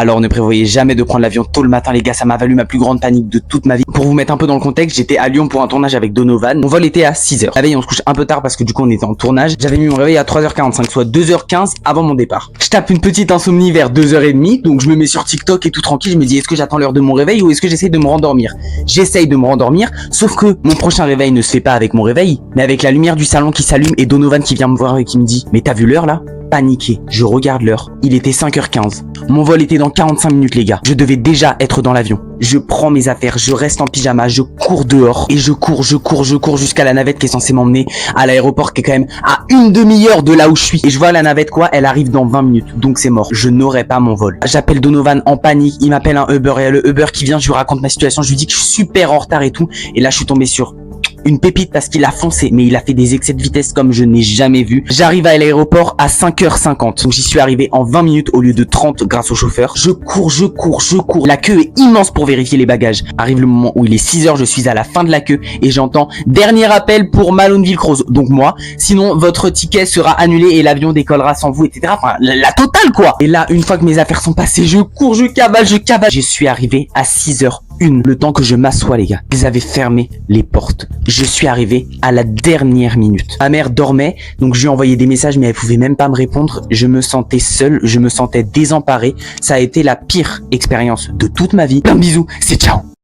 Alors ne prévoyez jamais de prendre l'avion tôt le matin les gars, ça m'a valu ma plus grande panique de toute ma vie. Pour vous mettre un peu dans le contexte, j'étais à Lyon pour un tournage avec Donovan. Mon vol était à 6h. La veille on se couche un peu tard parce que du coup on était en tournage. J'avais mis mon réveil à 3h45, soit 2h15 avant mon départ. Je tape une petite insomnie vers 2h30, donc je me mets sur TikTok et tout tranquille, je me dis est-ce que j'attends l'heure de mon réveil ou est-ce que j'essaye de me rendormir? J'essaye de me rendormir, sauf que mon prochain réveil ne se fait pas avec mon réveil, mais avec la lumière du salon qui s'allume et Donovan qui vient me voir et qui me dit mais t'as vu l'heure là? Paniqué, je regarde l'heure, il était 5h15. Mon vol était dans 45 minutes les gars. Je devais déjà être dans l'avion. Je prends mes affaires, je reste en pyjama, je cours dehors et je cours jusqu'à la navette qui est censée m'emmener à l'aéroport qui est quand même à une demi-heure de là où je suis. Et je vois la navette quoi, elle arrive dans 20 minutes, donc c'est mort. Je n'aurai pas mon vol. J'appelle Donovan en panique, il m'appelle un Uber et le Uber qui vient, je lui raconte ma situation, je lui dis que je suis super en retard et tout. Et là je suis tombé sur une pépite parce qu'il a foncé, mais il a fait des excès de vitesse comme je n'ai jamais vu. J'arrive à l'aéroport à 5h50, donc j'y suis arrivé en 20 minutes au lieu de 30 grâce au chauffeur. Je cours. La queue est immense pour vérifier les bagages. Arrive le moment où il est 6h, je suis à la fin de la queue et j'entends dernier appel pour Malone-Villecroze. Donc moi, sinon votre ticket sera annulé et l'avion décollera sans vous, etc. Enfin, la totale quoi. Et là, une fois que mes affaires sont passées, je cours, je cavale. Je suis arrivé à 6h01, le temps que je m'assois les gars. Ils avaient fermé les portes. Je suis arrivé à la dernière minute. Ma mère dormait, donc je lui ai envoyé des messages, mais elle pouvait même pas me répondre. Je me sentais seul, je me sentais désemparé. Ça a été la pire expérience de toute ma vie. Plein de bisous, c'est ciao.